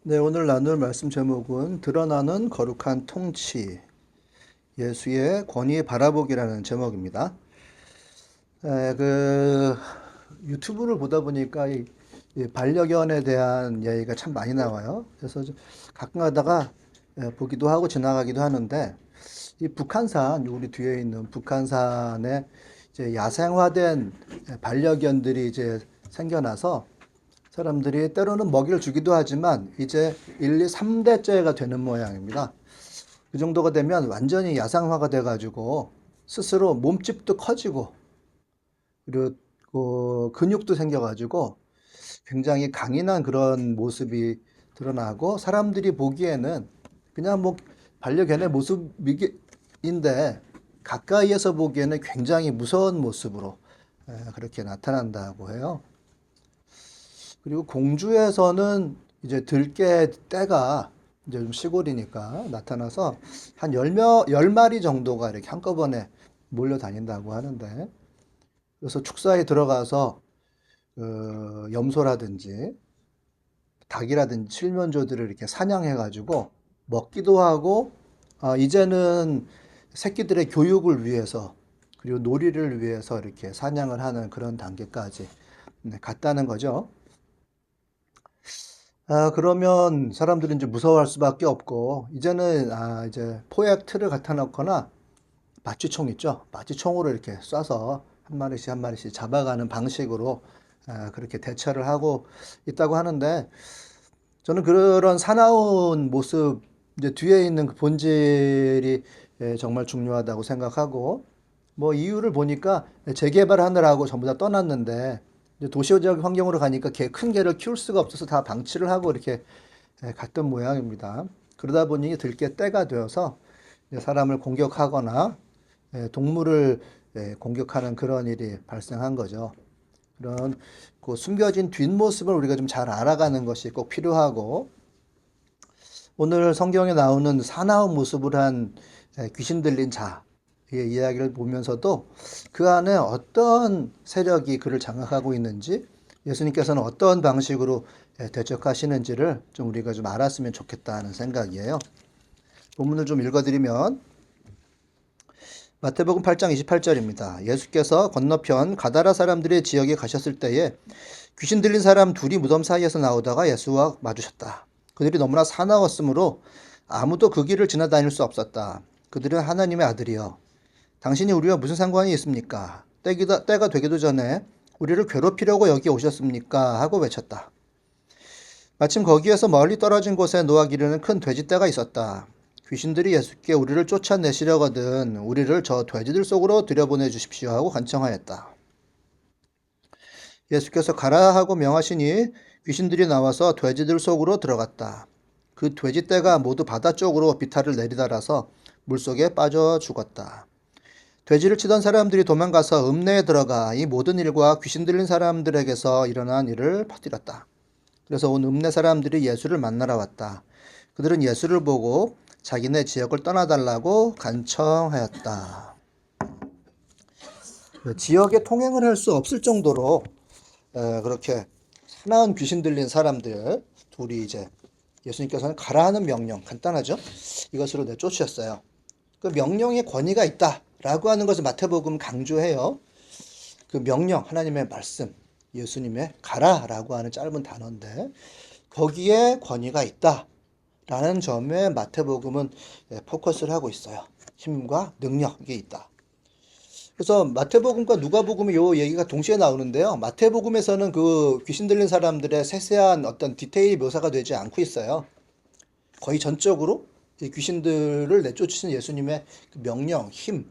네, 오늘 나눌 말씀 제목은 드러나는 거룩한 통치, 예수의 권위 바라보기라는 제목입니다. 그 유튜브를 보다 보니까 이 반려견에 대한 얘기가 참 많이 나와요. 그래서 가끔 가다가 보기도 하고 지나가기도 하는데 이 북한산, 우리 뒤에 있는 북한산에 이제 야생화된 반려견들이 이제 생겨나서 사람들이 때로는 먹이를 주기도 하지만 이제 1, 2, 3대째가 되는 모양입니다. 그 정도가 되면 완전히 야상화가 돼가지고 스스로 몸집도 커지고 그리고 근육도 생겨가지고 굉장히 강인한 그런 모습이 드러나고 사람들이 보기에는 그냥 뭐 반려견의 모습인데 가까이에서 보기에는 굉장히 무서운 모습으로 그렇게 나타난다고 해요. 그리고 공주에서는 이제 들개 떼가 이제 좀 시골이니까 나타나서 한 열 마리 정도가 이렇게 한꺼번에 몰려다닌다고 하는데, 그래서 축사에 들어가서 염소라든지 닭이라든지 칠면조들을 이렇게 사냥해가지고 먹기도 하고, 이제는 새끼들의 교육을 위해서 그리고 놀이를 위해서 이렇게 사냥을 하는 그런 단계까지 갔다는 거죠. 그러면 사람들은 이제 무서워할 수밖에 없고, 이제는, 이제 포획 틀을 갖다 놓거나, 마취총 있죠? 마취총으로 이렇게 쏴서 한 마리씩 한 마리씩 잡아가는 방식으로, 그렇게 대처를 하고 있다고 하는데, 저는 그런 사나운 모습, 이제 뒤에 있는 그 본질이 정말 중요하다고 생각하고, 뭐 이유를 보니까 재개발하느라고 전부 다 떠났는데, 이제 도시적 환경으로 가니까 큰 개를 키울 수가 없어서 다 방치를 하고 이렇게 갔던 모양입니다. 그러다 보니 들개 떼가 되어서 사람을 공격하거나 동물을 공격하는 그런 일이 발생한 거죠. 그런 그 숨겨진 뒷모습을 우리가 좀 잘 알아가는 것이 꼭 필요하고, 오늘 성경에 나오는 사나운 모습을 한 귀신 들린 자의 이야기를 보면서도 그 안에 어떤 세력이 그를 장악하고 있는지, 예수님께서는 어떤 방식으로 대적하시는지를 좀 우리가 좀 알았으면 좋겠다는 생각이에요. 본문을 좀 읽어드리면 마태복음 8장 28절입니다. 예수께서 건너편 가다라 사람들의 지역에 가셨을 때에 귀신 들린 사람 둘이 무덤 사이에서 나오다가 예수와 마주쳤다. 그들이 너무나 사나웠으므로 아무도 그 길을 지나다닐 수 없었다. 그들은 하나님의 아들이여, 당신이 우리와 무슨 상관이 있습니까? 때가 되기도 전에 우리를 괴롭히려고 여기 오셨습니까? 하고 외쳤다. 마침 거기에서 멀리 떨어진 곳에 노아 기르는 큰 돼지떼가 있었다. 귀신들이 예수께 우리를 쫓아내시려거든 우리를 저 돼지들 속으로 들여보내 주십시오 하고 간청하였다. 예수께서 가라 하고 명하시니 귀신들이 나와서 돼지들 속으로 들어갔다. 그 돼지떼가 모두 바다 쪽으로 비탈을 내리달아서 물속에 빠져 죽었다. 돼지를 치던 사람들이 도망가서 읍내에 들어가 이 모든 일과 귀신 들린 사람들에게서 일어난 일을 퍼뜨렸다. 그래서 온 읍내 사람들이 예수를 만나러 왔다. 그들은 예수를 보고 자기네 지역을 떠나달라고 간청하였다. 지역에 통행을 할 수 없을 정도로 그렇게 사나운 귀신 들린 사람들 둘이 이제 예수님께서는 가라 하는 명령, 간단하죠? 이것으로 내쫓으셨어요. 그 명령에 권위가 있다라고 하는 것을 마태복음 강조해요. 그 명령, 하나님의 말씀, 예수님의 가라라고 하는 짧은 단어인데 거기에 권위가 있다라는 점에 마태복음은 포커스를 하고 있어요. 힘과 능력이 있다. 그래서 마태복음과 누가복음의 요 얘기가 동시에 나오는데요. 마태복음에서는 그 귀신 들린 사람들의 세세한 어떤 디테일 묘사가 되지 않고 있어요. 거의 전적으로 이 귀신들을 내쫓으신 예수님의 그 명령, 힘,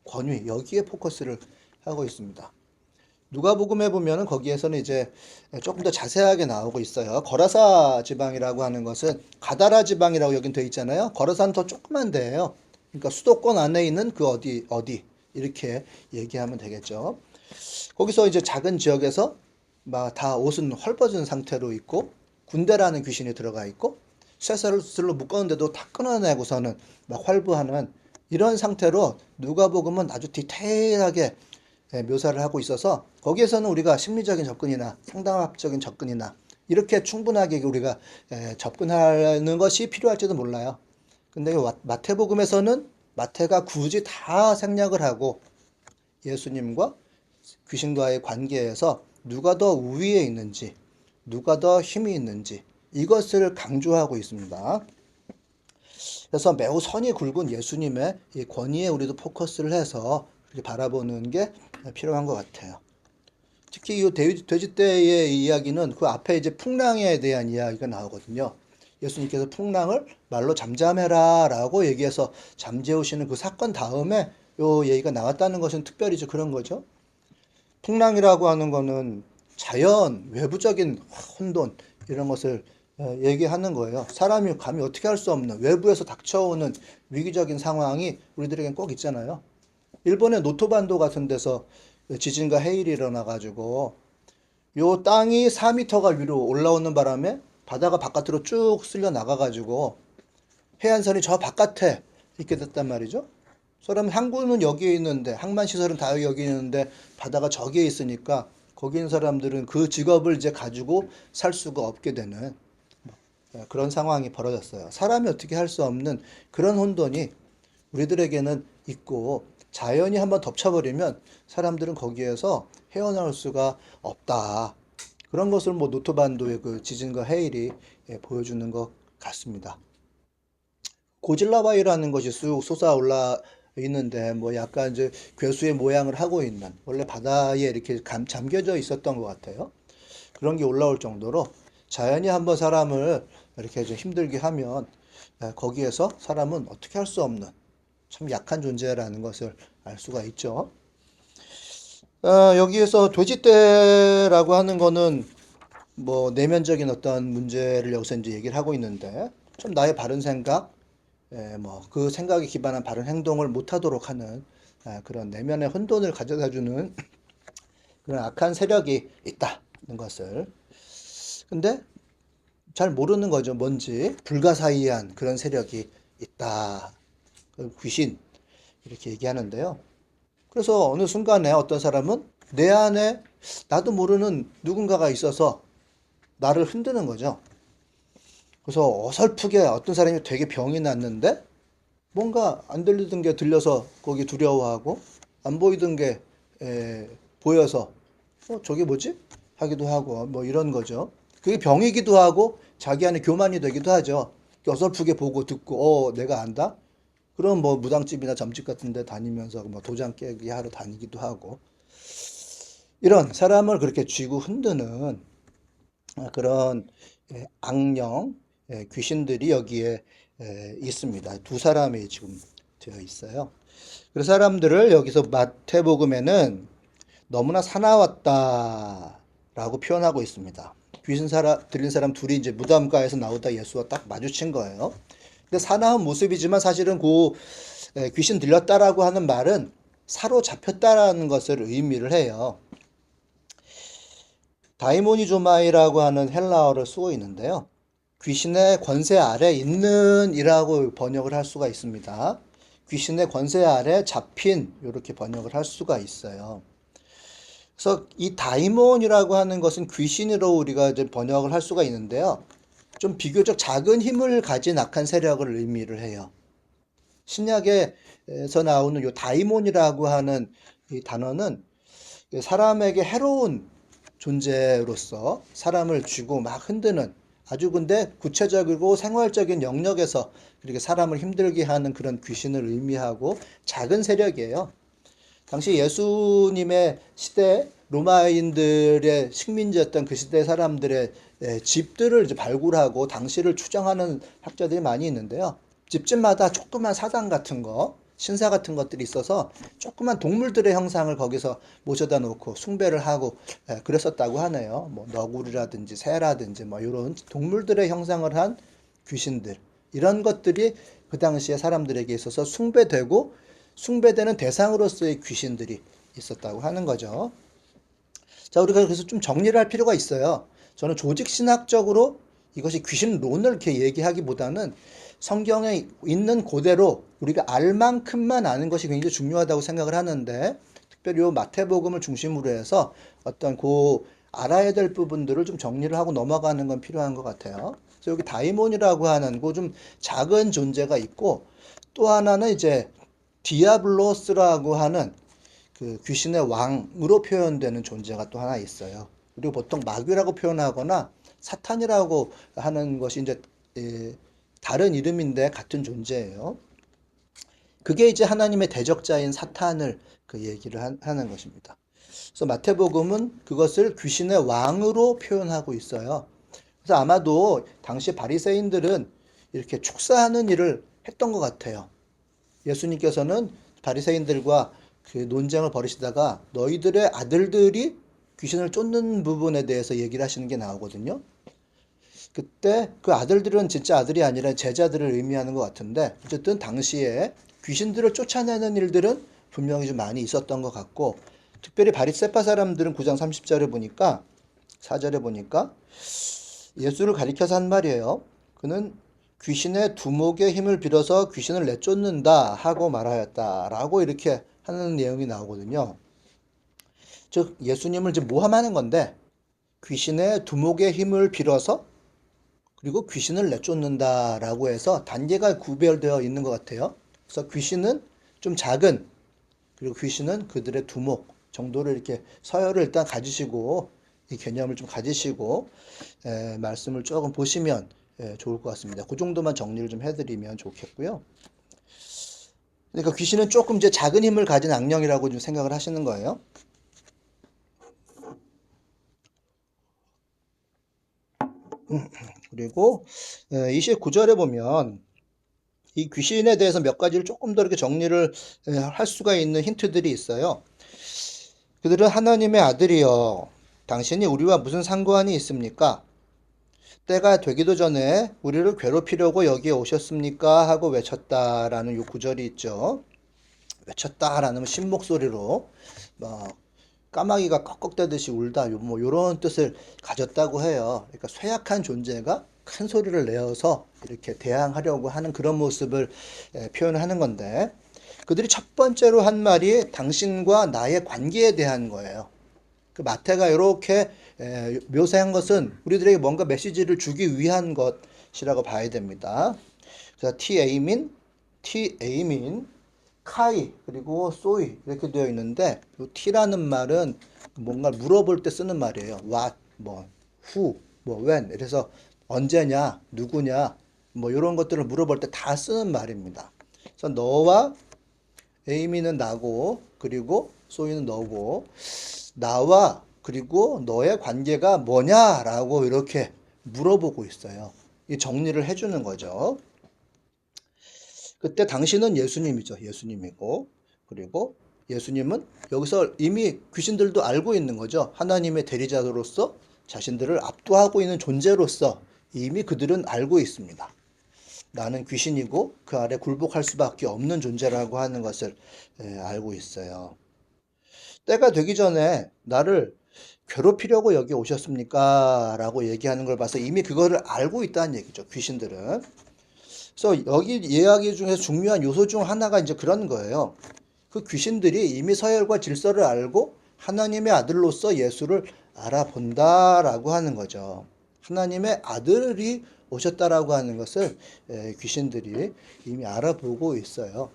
권위 여기에 포커스를 하고 있습니다. 누가복음에 보면은 거기에서는 이제 조금 더 자세하게 나오고 있어요. 거라사 지방이라고 하는 것은 가다라 지방이라고 여긴 돼 있잖아요. 거라사는 더 조그만 데예요. 그러니까 수도권 안에 있는 그 어디 이렇게 얘기하면 되겠죠. 거기서 이제 작은 지역에서 막 다 옷은 헐벗은 상태로 있고 군대라는 귀신이 들어가 있고 쇠사슬로 묶었는데도 다 끊어내고서는 막 활부하는 이런 상태로 누가복음은 아주 디테일하게 묘사를 하고 있어서 거기에서는 우리가 심리적인 접근이나 상담학적인 접근이나 이렇게 충분하게 우리가 접근하는 것이 필요할지도 몰라요. 근데 마태복음에서는 마태가 굳이 다 생략을 하고 예수님과 귀신과의 관계에서 누가 더 우위에 있는지, 누가 더 힘이 있는지 이것을 강조하고 있습니다. 그래서 매우 선이 굵은 예수님의 이 권위에 우리도 포커스를 해서 그렇게 바라보는 게 필요한 것 같아요. 특히 이 돼지떼의 이야기는 그 앞에 이제 풍랑에 대한 이야기가 나오거든요. 예수님께서 풍랑을 말로 잠잠해라 라고 얘기해서 잠재우시는 그 사건 다음에 요 얘기가 나왔다는 것은 특별히 이제 그런 거죠. 풍랑이라고 하는 거는 자연, 외부적인 혼돈 이런 것을 얘기하는 거예요. 사람이 감히 어떻게 할 수 없는 외부에서 닥쳐오는 위기적인 상황이 우리들에겐 꼭 있잖아요. 일본의 노토반도 같은 데서 지진과 해일이 일어나가지고 요 땅이 4m가 위로 올라오는 바람에 바다가 바깥으로 쭉 쓸려 나가가지고 해안선이 저 바깥에 있게 됐단 말이죠. 사람 항구는 여기에 있는데 항만시설은 다 여기 있는데 바다가 저기에 있으니까 거기 있는 사람들은 그 직업을 이제 가지고 살 수가 없게 되는 그런 상황이 벌어졌어요. 사람이 어떻게 할 수 없는 그런 혼돈이 우리들에게는 있고 자연이 한번 덮쳐버리면 사람들은 거기에서 헤어나올 수가 없다. 그런 것을 뭐 노토반도의 그 지진과 해일이 보여주는 것 같습니다. 고질라바위라는 것이 쑥 솟아올라 있는데 뭐 약간 이제 괴수의 모양을 하고 있는 원래 바다에 이렇게 잠겨져 있었던 것 같아요. 그런 게 올라올 정도로 자연이 한번 사람을 이렇게 좀 힘들게 하면 거기에서 사람은 어떻게 할 수 없는 참 약한 존재라는 것을 알 수가 있죠. 여기에서 돼지떼라고 하는 거는 뭐 내면적인 어떤 문제를 여기서 이제 얘기를 하고 있는데 좀 나의 바른 생각, 뭐 그 생각에 기반한 바른 행동을 못하도록 하는 그런 내면의 혼돈을 가져다주는 그런 악한 세력이 있다는 것을. 근데 잘 모르는 거죠. 뭔지 불가사의한 그런 세력이 있다. 귀신 이렇게 얘기하는데요. 그래서 어느 순간에 어떤 사람은 내 안에 나도 모르는 누군가가 있어서 나를 흔드는 거죠. 그래서 어설프게 어떤 사람이 되게 병이 났는데 뭔가 안 들리던 게 들려서 거기 두려워하고 안 보이던 게 보여서 저게 뭐지? 하기도 하고 뭐 이런 거죠. 그게 병이기도 하고 자기 안에 교만이 되기도 하죠. 어설프게 보고 듣고 내가 안다? 그럼 뭐 무당집이나 점집 같은 데 다니면서 뭐 도장 깨기 하러 다니기도 하고 이런 사람을 그렇게 쥐고 흔드는 그런 악령, 귀신들이 여기에 있습니다. 두 사람이 지금 되어 있어요. 그 사람들을 여기서 마태복음에는 너무나 사나웠다라고 표현하고 있습니다. 귀신 들린 사람 둘이 이제 무덤가에서 나오다 예수와 딱 마주친 거예요. 근데 사나운 모습이지만 사실은 그 귀신 들렸다라고 하는 말은 사로잡혔다라는 것을 의미를 해요. 다이모니조마이라고 하는 헬라어를 쓰고 있는데요. 귀신의 권세 아래 있는 이라고 번역을 할 수가 있습니다. 귀신의 권세 아래 잡힌 이렇게 번역을 할 수가 있어요. 그래서 이 다이몬이라고 하는 것은 귀신으로 우리가 이제 번역을 할 수가 있는데요. 좀 비교적 작은 힘을 가진 악한 세력을 의미를 해요. 신약에서 나오는 이 다이몬이라고 하는 이 단어는 사람에게 해로운 존재로서 사람을 쥐고 막 흔드는 아주 근데 구체적이고 생활적인 영역에서 그렇게 사람을 힘들게 하는 그런 귀신을 의미하고 작은 세력이에요. 당시 예수님의 시대 로마인들의 식민지였던 그 시대 사람들의 집들을 이제 발굴하고 당시를 추정하는 학자들이 많이 있는데요. 집집마다 조그만 사당 같은 거, 신사 같은 것들이 있어서 조그만 동물들의 형상을 거기서 모셔다 놓고 숭배를 하고 그랬었다고 하네요. 뭐 너구리라든지 새라든지 뭐 이런 동물들의 형상을 한 귀신들 이런 것들이 그 당시에 사람들에게 있어서 숭배되고 숭배되는 대상으로서의 귀신들이 있었다고 하는 거죠. 자, 우리가 그래서 좀 정리를 할 필요가 있어요. 저는 조직신학적으로 이것이 귀신론을 이렇게 얘기하기보다는 성경에 있는 그대로 우리가 알 만큼만 아는 것이 굉장히 중요하다고 생각을 하는데 특별히 이 마태복음을 중심으로 해서 어떤 그 알아야 될 부분들을 좀 정리를 하고 넘어가는 건 필요한 것 같아요. 그래서 여기 다이몬이라고 하는 그 좀 작은 존재가 있고, 또 하나는 이제 디아블로스라고 하는 그 귀신의 왕으로 표현되는 존재가 또 하나 있어요. 그리고 보통 마귀라고 표현하거나 사탄이라고 하는 것이 이제 다른 이름인데 같은 존재예요. 그게 이제 하나님의 대적자인 사탄을 그 얘기를 하는 것입니다. 그래서 마태복음은 그것을 귀신의 왕으로 표현하고 있어요. 그래서 아마도 당시 바리새인들은 이렇게 축사하는 일을 했던 것 같아요. 예수님께서는 바리새인들과 그 논쟁을 벌이시다가 너희들의 아들들이 귀신을 쫓는 부분에 대해서 얘기를 하시는 게 나오거든요. 그때 그 아들들은 진짜 아들이 아니라 제자들을 의미하는 것 같은데, 어쨌든 당시에 귀신들을 쫓아내는 일들은 분명히 좀 많이 있었던 것 같고, 특별히 바리새파 사람들은 9장 30절에 보니까, 4절에 보니까 예수를 가리켜서 한 말이에요. 그는 귀신의 두목의 힘을 빌어서 귀신을 내쫓는다 하고 말하였다라고 이렇게 하는 내용이 나오거든요. 즉 예수님을 지금 모함하는 건데, 귀신의 두목의 힘을 빌어서 그리고 귀신을 내쫓는다라고 해서 단계가 구별되어 있는 것 같아요. 그래서 귀신은 좀 작은, 그리고 귀신은 그들의 두목 정도를 이렇게 서열을 일단 가지시고 이 개념을 좀 가지시고 말씀을 조금 보시면 좋을 것 같습니다. 그 정도만 정리를 좀 해드리면 좋겠고요. 그러니까 귀신은 조금 이제 작은 힘을 가진 악령이라고 좀 생각을 하시는 거예요. 그리고 29절에 보면 이 귀신에 대해서 몇 가지를 조금 더 이렇게 정리를 할 수가 있는 힌트들이 있어요. 그들은 하나님의 아들이여, 당신이 우리와 무슨 상관이 있습니까? 때가 되기도 전에 우리를 괴롭히려고 여기에 오셨습니까? 하고 외쳤다라는 요 구절이 있죠. 외쳤다라는 신목소리로 뭐 까마귀가 꺽꺽대듯이 울다 뭐 요런 뜻을 가졌다고 해요. 그러니까 쇠약한 존재가 큰 소리를 내어서 이렇게 대항하려고 하는 그런 모습을 표현하는 건데, 그들이 첫 번째로 한 말이 당신과 나의 관계에 대한 거예요. 그 마태가 이렇게 묘사한 것은 우리들에게 뭔가 메시지를 주기 위한 것이라고 봐야 됩니다. 그래서 티에이민, 카이, 그리고 소이 이렇게 되어 있는데, 이 T라는 말은 뭔가 물어볼 때 쓰는 말이에요. What, 뭐, who, 뭐, when. 그래서 언제냐, 누구냐, 뭐 이런 것들을 물어볼 때 다 쓰는 말입니다. 그래서 너와 에이미는 나고, 그리고 소이는 너고, 나와 그리고 너의 관계가 뭐냐라고 이렇게 물어보고 있어요. 이 정리를 해주는 거죠. 그때 당신은 예수님이죠. 예수님이고, 그리고 예수님은 여기서 이미 귀신들도 알고 있는 거죠. 하나님의 대리자로서 자신들을 압도하고 있는 존재로서 이미 그들은 알고 있습니다. 나는 귀신이고 그 아래 굴복할 수밖에 없는 존재라고 하는 것을 알고 있어요. 때가 되기 전에 나를 괴롭히려고 여기 오셨습니까? 라고 얘기하는 걸 봐서 이미 그거를 알고 있다는 얘기죠. 귀신들은. 그래서 여기 이야기 중에서 중요한 요소 중 하나가 이제 그런 거예요. 그 귀신들이 이미 서열과 질서를 알고 하나님의 아들로서 예수를 알아본다라고 하는 거죠. 하나님의 아들이 오셨다라고 하는 것을 귀신들이 이미 알아보고 있어요.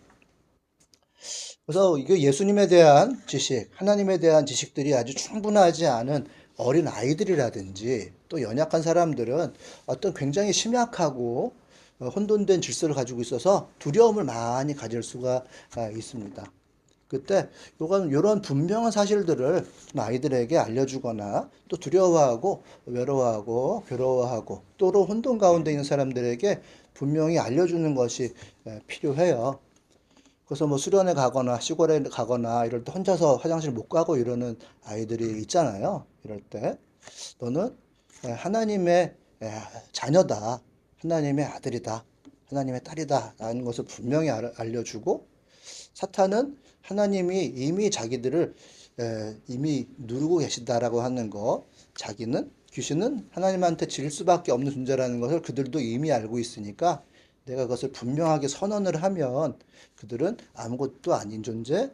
그래서 이게 예수님에 대한 지식, 하나님에 대한 지식들이 아주 충분하지 않은 어린 아이들이라든지 또 연약한 사람들은 어떤 굉장히 심약하고 혼돈된 질서를 가지고 있어서 두려움을 많이 가질 수가 있습니다. 그때 이런 분명한 사실들을 아이들에게 알려주거나 또 두려워하고 외로워하고 괴로워하고 또로 혼돈 가운데 있는 사람들에게 분명히 알려주는 것이 필요해요. 그래서 뭐 수련회 가거나 시골에 가거나 이럴 때 혼자서 화장실 못 가고 이러는 아이들이 있잖아요. 이럴 때 너는 하나님의 자녀다. 하나님의 아들이다. 하나님의 딸이다. 라는 것을 분명히 알려주고, 사탄은 하나님이 이미 자기들을 이미 누르고 계신다라고 하는 거, 자기는 귀신은 하나님한테 질 수밖에 없는 존재라는 것을 그들도 이미 알고 있으니까 내가 그것을 분명하게 선언을 하면 그들은 아무것도 아닌 존재,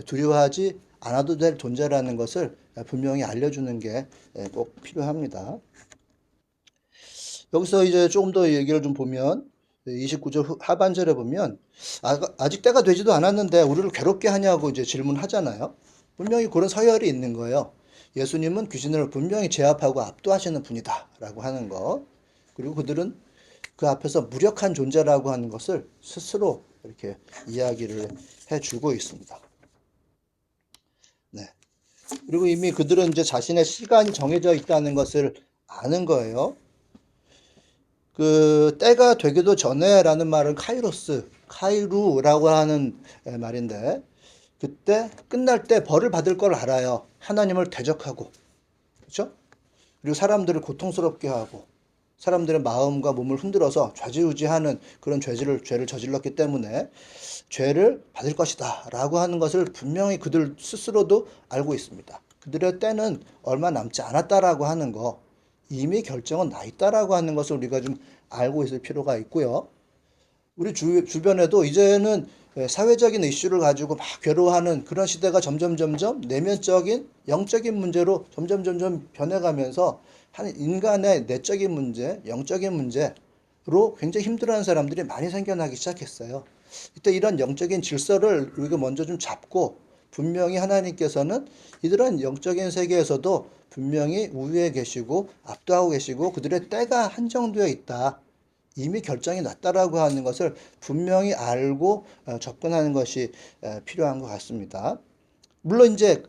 두려워하지 않아도 될 존재라는 것을 분명히 알려주는 게 꼭 필요합니다. 여기서 이제 조금 더 얘기를 좀 보면 29절 하반절에 보면 아직 때가 되지도 않았는데 우리를 괴롭게 하냐고 이제 질문하잖아요. 분명히 그런 서열이 있는 거예요. 예수님은 귀신을 분명히 제압하고 압도하시는 분이다라고 하는 거. 그리고 그들은 그 앞에서 무력한 존재라고 하는 것을 스스로 이렇게 이야기를 해주고 있습니다. 네. 그리고 이미 그들은 이제 자신의 시간이 정해져 있다는 것을 아는 거예요. 그 때가 되기도 전에라는 말은 카이루라고 하는 말인데 그때 끝날 때 벌을 받을 걸 알아요. 하나님을 대적하고 그렇죠? 그리고 사람들을 고통스럽게 하고 사람들의 마음과 몸을 흔들어서 좌지우지하는 그런 죄를 저질렀기 때문에 죄를 받을 것이다 라고 하는 것을 분명히 그들 스스로도 알고 있습니다. 그들의 때는 얼마 남지 않았다라고 하는 거 이미 결정은 나 있다라고 하는 것을 우리가 좀 알고 있을 필요가 있고요. 우리 주변에도 이제는 사회적인 이슈를 가지고 막 괴로워하는 그런 시대가 점점 내면적인 영적인 문제로 점점 변해가면서 한 인간의 내적인 문제, 영적인 문제로 굉장히 힘들어하는 사람들이 많이 생겨나기 시작했어요. 이때 이런 영적인 질서를 우리가 먼저 좀 잡고 분명히 하나님께서는 이들은 영적인 세계에서도 분명히 우위에 계시고 압도하고 계시고 그들의 때가 한정되어 있다. 이미 결정이 났다라고 하는 것을 분명히 알고 접근하는 것이 필요한 것 같습니다. 물론 이제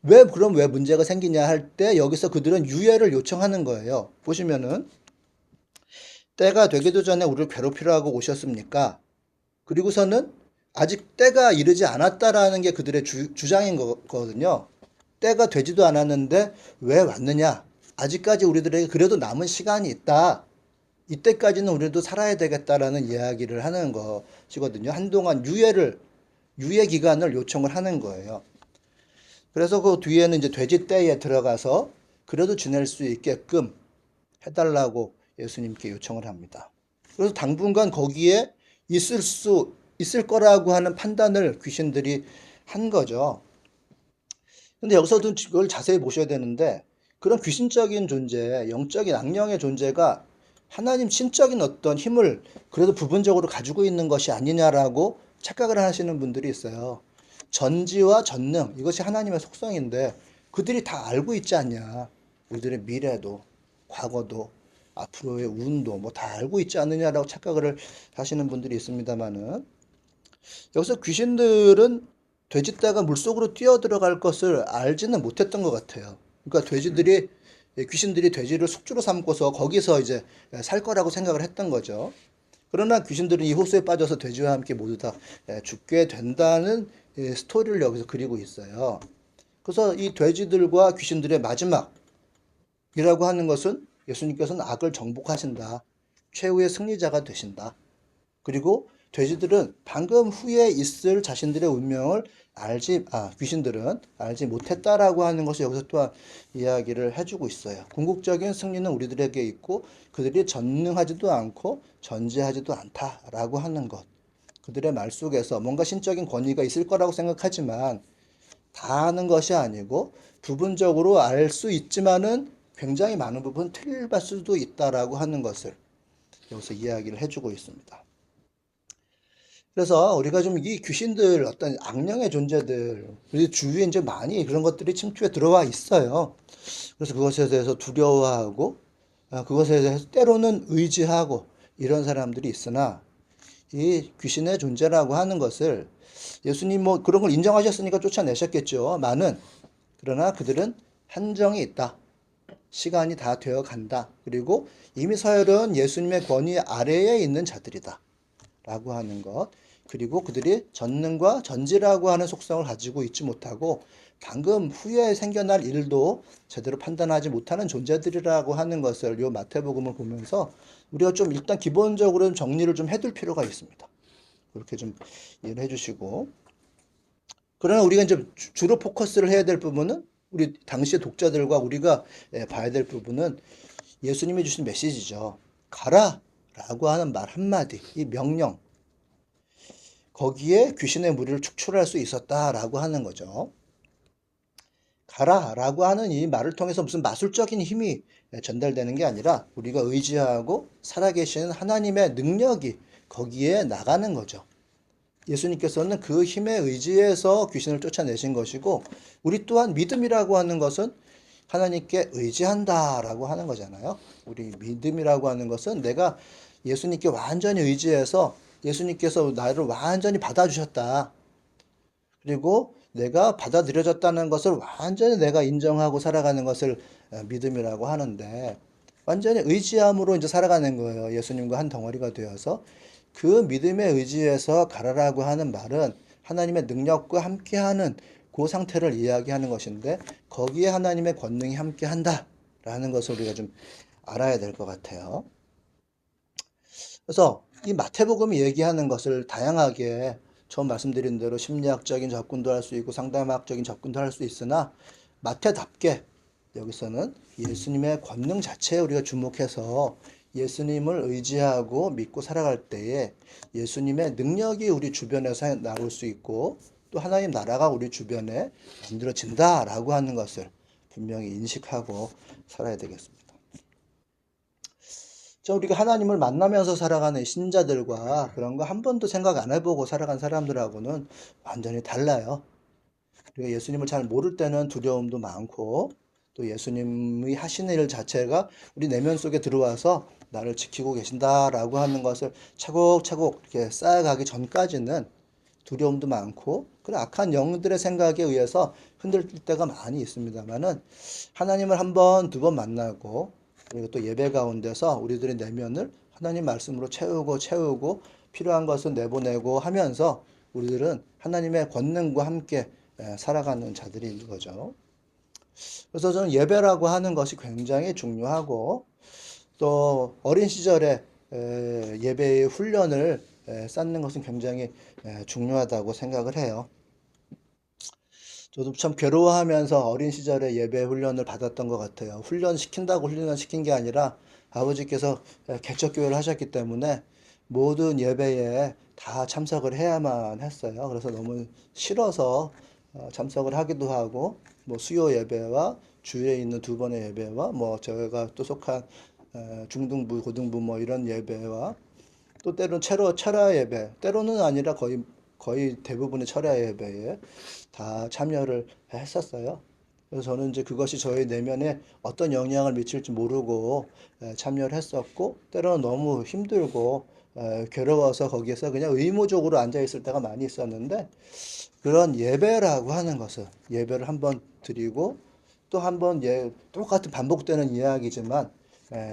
왜 문제가 생기냐 할 때 여기서 그들은 유예를 요청하는 거예요. 보시면은 때가 되기도 전에 우리를 괴롭히라고 오셨습니까? 그리고서는 아직 때가 이르지 않았다라는 게 그들의 주장인 거거든요. 때가 되지도 않았는데 왜 왔느냐? 아직까지 우리들에게 그래도 남은 시간이 있다. 이때까지는 우리도 살아야 되겠다라는 이야기를 하는 것이거든요. 한동안 유예 기간을 요청을 하는 거예요. 그래서 그 뒤에는 이제 돼지 떼에 들어가서 그래도 지낼 수 있게끔 해달라고 예수님께 요청을 합니다. 그래서 당분간 거기에 있을 거라고 하는 판단을 귀신들이 한 거죠. 근데 여기서도 그걸 자세히 보셔야 되는데 그런 귀신적인 존재, 영적인 악령의 존재가 하나님 신적인 어떤 힘을 그래도 부분적으로 가지고 있는 것이 아니냐라고 착각을 하시는 분들이 있어요. 전지와 전능, 이것이 하나님의 속성인데 그들이 다 알고 있지 않냐. 우리들의 미래도, 과거도, 앞으로의 운도 뭐 다 알고 있지 않느냐라고 착각을 하시는 분들이 있습니다만은 여기서 귀신들은 돼지떼가 물속으로 뛰어들어갈 것을 알지는 못했던 것 같아요. 그러니까 귀신들이 돼지를 숙주로 삼고서 거기서 이제 살 거라고 생각을 했던 거죠. 그러나 귀신들은 이 호수에 빠져서 돼지와 함께 모두 다 죽게 된다는 스토리를 여기서 그리고 있어요. 그래서 이 돼지들과 귀신들의 마지막이라고 하는 것은 예수님께서는 악을 정복하신다. 최후의 승리자가 되신다. 그리고 돼지들은 방금 후에 있을 자신들의 운명을 귀신들은 알지 못했다라고 하는 것이 여기서 또한 이야기를 해주고 있어요. 궁극적인 승리는 우리들에게 있고 그들이 전능하지도 않고 전지하지도 않다라고 하는 것. 그들의 말 속에서 뭔가 신적인 권위가 있을 거라고 생각하지만 다 아는 것이 아니고 부분적으로 알 수 있지만은 굉장히 많은 부분 틀릴 수도 있다라고 하는 것을 여기서 이야기를 해주고 있습니다. 그래서 우리가 좀 이 귀신들 어떤 악령의 존재들 우리 주위에 이제 많이 그런 것들이 침투해 들어와 있어요. 그래서 그것에 대해서 두려워하고 그것에 대해서 때로는 의지하고 이런 사람들이 있으나 이 귀신의 존재라고 하는 것을 예수님 뭐 그런 걸 인정하셨으니까 쫓아내셨겠죠. 그러나 그들은 한정이 있다. 시간이 다 되어 간다. 그리고 이미 서열은 예수님의 권위 아래에 있는 자들이다. 라고 하는 것. 그리고 그들이 전능과 전지라고 하는 속성을 가지고 있지 못하고 방금 후에 생겨날 일도 제대로 판단하지 못하는 존재들이라고 하는 것을 요 마태복음을 보면서 우리가 좀 일단 기본적으로 정리를 좀 해둘 필요가 있습니다. 그렇게 좀 이해를 해주시고 그러나 우리가 이제 주로 포커스를 해야 될 부분은 우리 당시의 독자들과 우리가 봐야 될 부분은 예수님이 주신 메시지죠. 가라! 라고 하는 말 한마디, 이 명령. 거기에 귀신의 무리를 축출할 수 있었다라고 하는 거죠. 가라라고 하는 이 말을 통해서 무슨 마술적인 힘이 전달되는 게 아니라 우리가 의지하고 살아계시는 하나님의 능력이 거기에 나가는 거죠. 예수님께서는 그 힘에 의지해서 귀신을 쫓아내신 것이고, 우리 또한 믿음이라고 하는 것은 하나님께 의지한다라고 하는 거잖아요. 우리 믿음이라고 하는 것은 내가 예수님께 완전히 의지해서 예수님께서 나를 완전히 받아주셨다. 그리고 내가 받아들여졌다는 것을 완전히 내가 인정하고 살아가는 것을 믿음이라고 하는데, 완전히 의지함으로 이제 살아가는 거예요. 예수님과 한 덩어리가 되어서. 그 믿음에 의지해서 가라라고 하는 말은 하나님의 능력과 함께하는 그 상태를 이야기하는 것인데, 거기에 하나님의 권능이 함께한다라는 것을 우리가 좀 알아야 될 것 같아요. 그래서 이 마태복음이 얘기하는 것을 다양하게 처음 말씀드린 대로 심리학적인 접근도 할 수 있고 상담학적인 접근도 할 수 있으나, 마태답게 여기서는 예수님의 권능 자체에 우리가 주목해서 예수님을 의지하고 믿고 살아갈 때에 예수님의 능력이 우리 주변에서 나올 수 있고, 또 하나님 나라가 우리 주변에 만들어진다라고 하는 것을 분명히 인식하고 살아야 되겠습니다. 우리가 하나님을 만나면서 살아가는 신자들과 그런 거 한 번도 생각 안 해보고 살아간 사람들하고는 완전히 달라요. 우리가 예수님을 잘 모를 때는 두려움도 많고, 또 예수님이 하시는 일 자체가 우리 내면 속에 들어와서 나를 지키고 계신다라고 하는 것을 차곡차곡 이렇게 쌓아가기 전까지는 두려움도 많고, 그런 악한 영들의 생각에 의해서 흔들릴 때가 많이 있습니다만은, 하나님을 한 번, 두 번 만나고, 그리고 또 예배 가운데서 우리들의 내면을 하나님 말씀으로 채우고 필요한 것을 내보내고 하면서 우리들은 하나님의 권능과 함께 살아가는 자들이 있는 거죠. 그래서 저는 예배라고 하는 것이 굉장히 중요하고, 또 어린 시절에 예배의 훈련을 쌓는 것은 굉장히 중요하다고 생각을 해요. 저도 참 괴로워하면서 어린 시절에 예배 훈련을 받았던 것 같아요. 훈련시킨다고 훈련시킨 게 아니라 아버지께서 개척교회를 하셨기 때문에 모든 예배에 다 참석을 해야만 했어요. 그래서 너무 싫어서 참석을 하기도 하고, 뭐 수요 예배와 주에 있는 두 번의 예배와 뭐 저희가 또 속한 중등부, 고등부 뭐 이런 예배와 또 때로는 철야 예배, 때로는 아니라 거의 대부분의 철야 예배에 다 참여를 했었어요. 그래서 저는 이제 그것이 저의 내면에 어떤 영향을 미칠지 모르고 참여를 했었고, 때로는 너무 힘들고 괴로워서 거기에서 그냥 의무적으로 앉아 있을 때가 많이 있었는데, 그런 예배라고 하는 것은 예배를 한번 드리고 또 한 번 똑같은 반복되는 이야기지만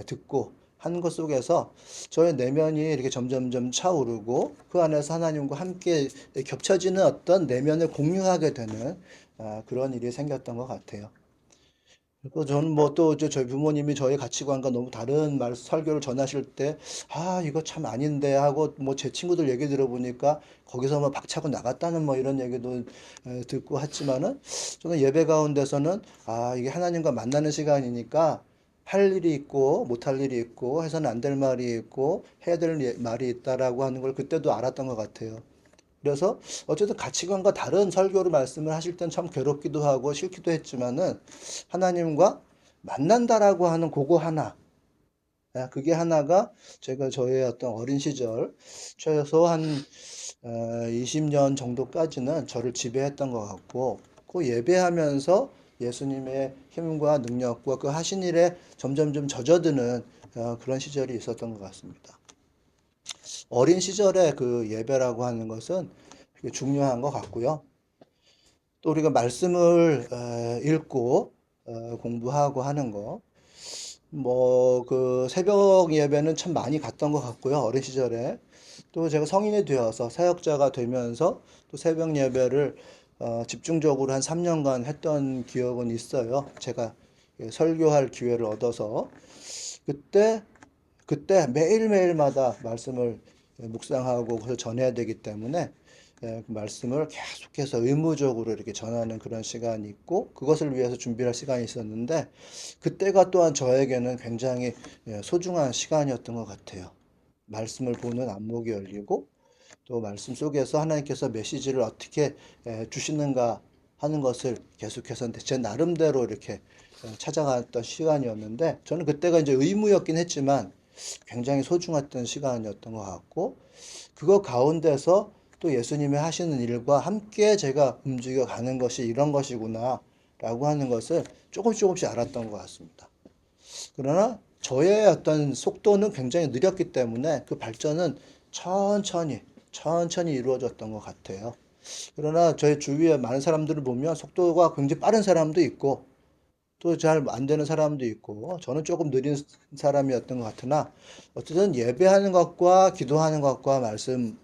듣고 하는 것 속에서 저의 내면이 이렇게 점점점 차오르고, 그 안에서 하나님과 함께 겹쳐지는 어떤 내면을 공유하게 되는 그런 일이 생겼던 것 같아요. 그리고 저는 뭐 또 저희 부모님이 저희 가치관과 너무 다른 설교를 전하실 때, 아, 이거 참 아닌데 하고, 뭐 제 친구들 얘기 들어보니까 거기서 뭐 박차고 나갔다는 뭐 이런 얘기도 듣고 했지만은, 저는 예배 가운데서는, 아, 이게 하나님과 만나는 시간이니까 할 일이 있고 못할 일이 있고 해서는 안 될 말이 있고 해야 될 말이 있다라고 하는 걸 그때도 알았던 것 같아요. 그래서 어쨌든 가치관과 다른 설교를 말씀을 하실 땐 참 괴롭기도 하고 싫기도 했지만은, 하나님과 만난다라고 하는 그거 하나, 그게 하나가 제가 저의 어떤 어린 시절 최소 한 20년 정도까지는 저를 지배했던 것 같고, 그 예배하면서 예수님의 힘과 능력과 그 하신 일에 점점점 젖어드는 그런 시절이 있었던 것 같습니다. 어린 시절에 그 예배라고 하는 것은 되게 중요한 것 같고요. 또 우리가 말씀을 읽고 공부하고 하는 거, 뭐 그 새벽 예배는 참 많이 갔던 것 같고요. 어린 시절에. 또 제가 성인이 되어서 사역자가 되면서 또 새벽 예배를 집중적으로 한 3년간 했던 기억은 있어요. 제가 설교할 기회를 얻어서 그때 매일매일마다 말씀을 묵상하고 그래서 전해야 되기 때문에 그 말씀을 계속해서 의무적으로 이렇게 전하는 그런 시간이 있고, 그것을 위해서 준비할 시간이 있었는데, 그때가 또한 저에게는 굉장히 소중한 시간이었던 것 같아요. 말씀을 보는 안목이 열리고, 또 말씀 속에서 하나님께서 메시지를 어떻게 주시는가 하는 것을 계속해서 제 나름대로 이렇게 찾아갔던 시간이었는데, 저는 그때가 이제 의무였긴 했지만 굉장히 소중했던 시간이었던 것 같고, 그거 가운데서 또 예수님이 하시는 일과 함께 제가 움직여 가는 것이 이런 것이구나 라고 하는 것을 조금씩 알았던 것 같습니다. 그러나 저의 어떤 속도는 굉장히 느렸기 때문에 그 발전은 천천히 이루어졌던 것 같아요. 그러나 저희 주위에 많은 사람들을 보면 속도가 굉장히 빠른 사람도 있고 또 잘 안 되는 사람도 있고, 저는 조금 느린 사람이었던 것 같으나 어쨌든 예배하는 것과 기도하는 것과 말씀으로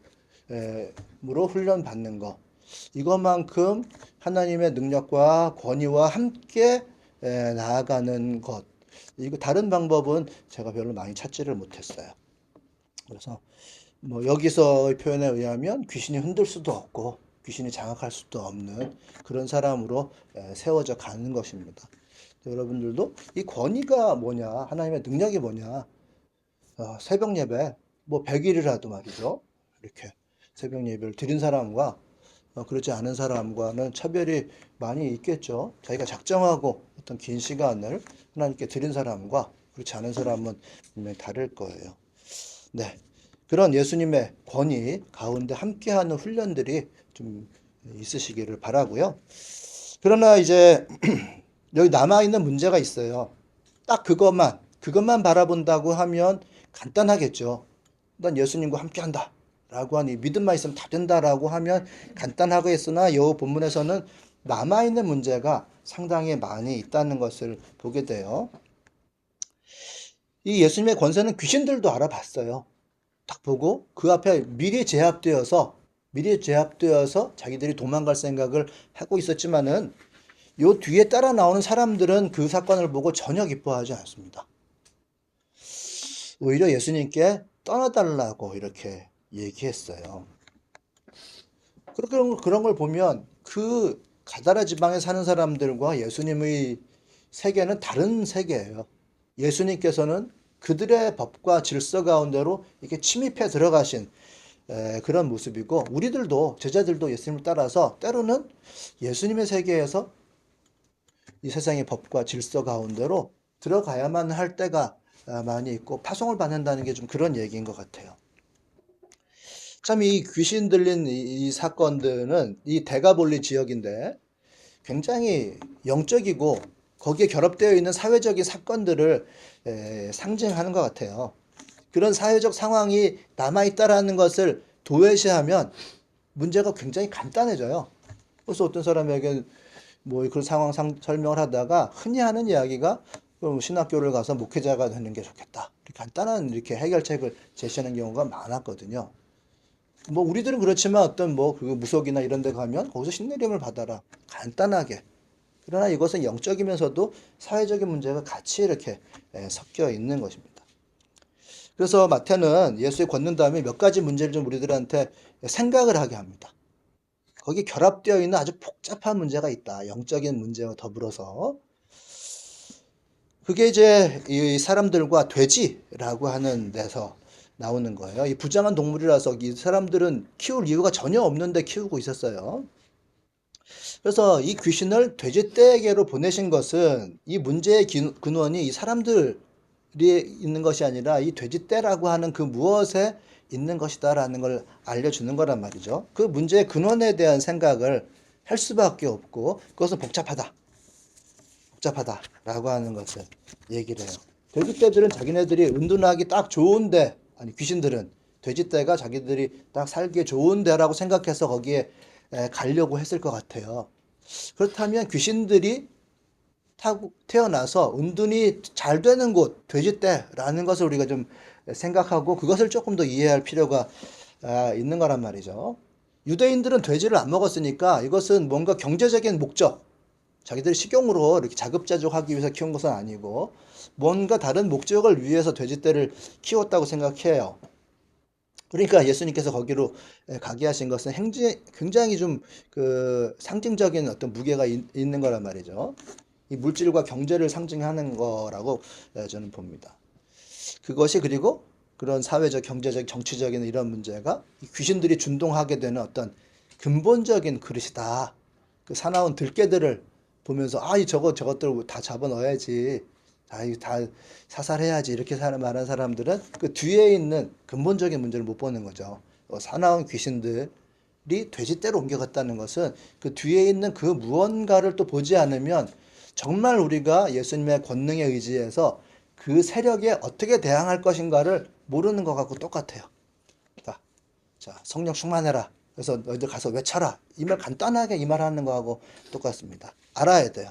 훈련 받는 것, 이것만큼 하나님의 능력과 권위와 함께 나아가는 것, 이거 다른 방법은 제가 별로 많이 찾지를 못했어요. 그래서 뭐 여기서의 표현에 의하면 귀신이 흔들 수도 없고 귀신이 장악할 수도 없는 그런 사람으로 세워져 가는 것입니다. 여러분들도 이 권위가 뭐냐, 하나님의 능력이 뭐냐, 새벽 예배 뭐 100일이라도 말이죠, 이렇게 새벽 예배를 드린 사람과 그렇지 않은 사람과는 차별이 많이 있겠죠. 자기가 작정하고 어떤 긴 시간을 하나님께 드린 사람과 그렇지 않은 사람은 분명히 다를 거예요. 네, 그런 예수님의 권위 가운데 함께하는 훈련들이 좀 있으시기를 바라고요. 그러나 이제 여기 남아있는 문제가 있어요. 딱 그것만 바라본다고 하면 간단하겠죠. 난 예수님과 함께한다 라고 하니 믿음만 있으면 다 된다라고 하면 간단하겠으나 이 본문에서는 남아있는 문제가 상당히 많이 있다는 것을 보게 돼요. 이 예수님의 권세는 귀신들도 알아봤어요. 딱 보고 그 앞에 미리 제압되어서 자기들이 도망갈 생각을 하고 있었지만은 요 뒤에 따라 나오는 사람들은 그 사건을 보고 전혀 기뻐하지 않습니다. 오히려 예수님께 떠나달라고 이렇게 얘기했어요. 그런 걸 보면 그 가다라 지방에 사는 사람들과 예수님의 세계는 다른 세계예요. 예수님께서는 그들의 법과 질서 가운데로 이렇게 침입해 들어가신 그런 모습이고, 우리들도 제자들도 예수님을 따라서 때로는 예수님의 세계에서 이 세상의 법과 질서 가운데로 들어가야만 할 때가 많이 있고 파송을 받는다는 게 좀 그런 얘기인 것 같아요. 참 이 귀신 들린 이 사건들은 이 데가볼리 지역인데 굉장히 영적이고 거기에 결합되어 있는 사회적인 사건들을 상징하는 것 같아요. 그런 사회적 상황이 남아있다라는 것을 도외시하면 문제가 굉장히 간단해져요. 그래서 어떤 사람에게 뭐 그런 상황 설명을 하다가 흔히 하는 이야기가 그럼 신학교를 가서 목회자가 되는 게 좋겠다. 간단한 이렇게 해결책을 제시하는 경우가 많았거든요. 뭐 우리들은 그렇지만 어떤 뭐 그 무속이나 이런 데 가면 거기서 신내림을 받아라. 간단하게. 그러나 이것은 영적이면서도 사회적인 문제가 같이 이렇게 섞여 있는 것입니다. 그래서 마태는 예수의 걷는 다음에 몇 가지 문제를 좀 우리들한테 생각을 하게 합니다. 거기 결합되어 있는 아주 복잡한 문제가 있다. 영적인 문제와 더불어서. 그게 이제 이 사람들과 돼지라고 하는 데서 나오는 거예요. 이 부장한 동물이라서 이 사람들은 키울 이유가 전혀 없는데 키우고 있었어요. 그래서 이 귀신을 돼지떼에게로 보내신 것은 이 문제의 근원이 이 사람들이 있는 것이 아니라 이 돼지떼라고 하는 그 무엇에 있는 것이다라는 걸 알려주는 거란 말이죠. 그 문제의 근원에 대한 생각을 할 수밖에 없고 그것은 복잡하다라고 하는 것을 얘기를 해요. 돼지떼들은 자기네들이 은둔하기 딱 좋은데, 아니 귀신들은 돼지떼가 자기들이 딱 살기 좋은 데라고 생각해서 거기에 가려고 했을 것 같아요. 그렇다면 귀신들이 태어나서 은둔이 잘 되는 곳, 돼지떼라는 것을 우리가 좀 생각하고 그것을 조금 더 이해할 필요가 있는 거란 말이죠. 유대인들은 돼지를 안 먹었으니까 이것은 뭔가 경제적인 목적, 자기들이 식용으로 이렇게 자급자족하기 위해서 키운 것은 아니고 뭔가 다른 목적을 위해서 돼지떼를 키웠다고 생각해요. 그러니까 예수님께서 거기로 가게 하신 것은 굉장히 좀 그 상징적인 어떤 무게가 있는 거란 말이죠. 이 물질과 경제를 상징하는 거라고 저는 봅니다. 그것이 그리고 그런 사회적, 경제적, 정치적인 이런 문제가 귀신들이 준동하게 되는 어떤 근본적인 그릇이다 그 사나운 들깨들을 보면서 저것들 다 잡아 넣어야지. 이거 다 사살해야지. 이렇게 말한 사람들은 그 뒤에 있는 근본적인 문제를 못 보는 거죠. 사나운 귀신들이 돼지떼로 옮겨갔다는 것은 그 뒤에 있는 그 무언가를 또 보지 않으면 정말 우리가 예수님의 권능에 의지해서 그 세력에 어떻게 대항할 것인가를 모르는 것 같고 똑같아요. 자, 성령 충만해라. 그래서 너희들 가서 외쳐라. 이 말 간단하게 이 말 하는 거하고 똑같습니다. 알아야 돼요.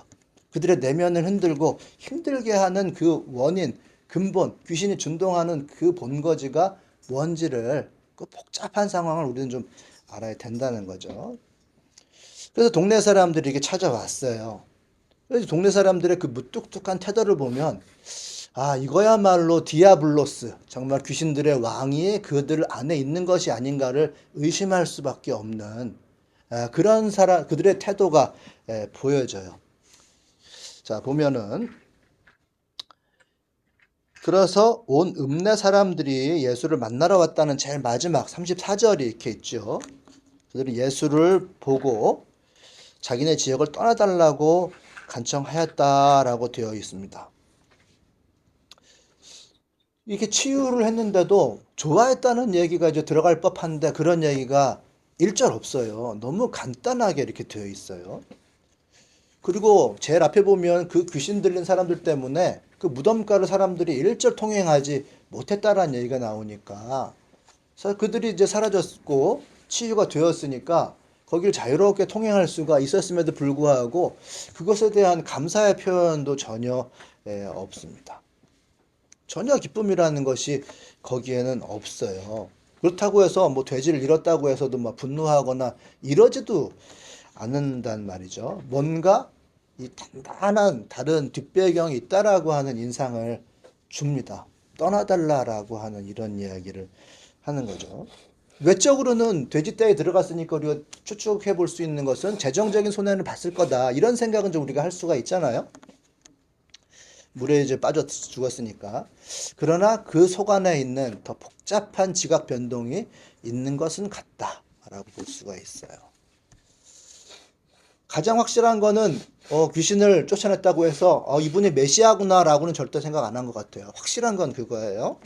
그들의 내면을 흔들고 힘들게 하는 그 원인, 근본, 귀신이 준동하는 그 본거지가 뭔지를 그 복잡한 상황을 우리는 좀 알아야 된다는 거죠. 그래서 동네 사람들이 이게 찾아왔어요. 그래서 동네 사람들의 그 무뚝뚝한 태도를 보면 이거야말로 디아블로스, 정말 귀신들의 왕이 그들 안에 있는 것이 아닌가를 의심할 수밖에 없는 그런 그들의 태도가 보여져요. 자, 보면은, 그래서 온 읍내 사람들이 예수를 만나러 왔다는 제일 마지막 34절이 이렇게 있죠. 그들이 예수를 보고 자기네 지역을 떠나달라고 간청하였다라고 되어 있습니다. 이렇게 치유를 했는데도 좋아했다는 얘기가 이제 들어갈 법한데 그런 얘기가 일절 없어요. 너무 간단하게 이렇게 되어 있어요. 그리고 제일 앞에 보면 그 귀신 들린 사람들 때문에 그 무덤가를 사람들이 일절 통행하지 못했다라는 얘기가 나오니까 그래서 그들이 이제 사라졌고 치유가 되었으니까 거길 자유롭게 통행할 수가 있었음에도 불구하고 그것에 대한 감사의 표현도 전혀 없습니다. 전혀 기쁨이라는 것이 거기에는 없어요. 그렇다고 해서 뭐 돼지를 잃었다고 해서도 막 분노하거나 이러지도 않는단 말이죠. 뭔가 이 단단한 다른 뒷배경이 있다라고 하는 인상을 줍니다. 떠나달라라고 하는 이런 이야기를 하는 거죠. 외적으로는 돼지떼에 들어갔으니까 우리가 추측해 볼 수 있는 것은 재정적인 손해를 봤을 거다. 이런 생각은 좀 우리가 할 수가 있잖아요. 물에 이제 빠져 죽었으니까. 그러나 그 속 안에 있는 더 복잡한 지각 변동이 있는 것은 같다라고 볼 수가 있어요. 가장 확실한 거는 귀신을 쫓아냈다고 해서 이분이 메시아구나라고는 절대 생각 안 한 것 같아요. 확실한 건 그거예요.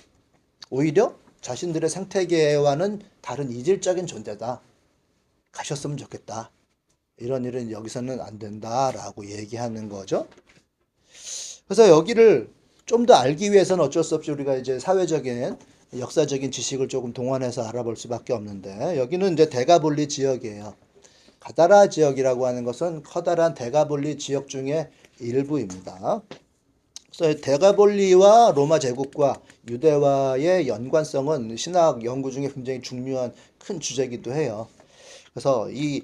오히려 자신들의 생태계와는 다른 이질적인 존재다. 가셨으면 좋겠다. 이런 일은 여기서는 안 된다라고 얘기하는 거죠. 그래서 여기를 좀 더 알기 위해서는 어쩔 수 없이 우리가 이제 사회적인 역사적인 지식을 조금 동원해서 알아볼 수밖에 없는데 여기는 이제 데가볼리 지역이에요. 가다라 지역이라고 하는 것은 커다란 데가볼리 지역 중에 일부입니다. 그래서 데가볼리와 로마 제국과 유대와의 연관성은 신학 연구 중에 굉장히 중요한 큰 주제이기도 해요. 그래서 이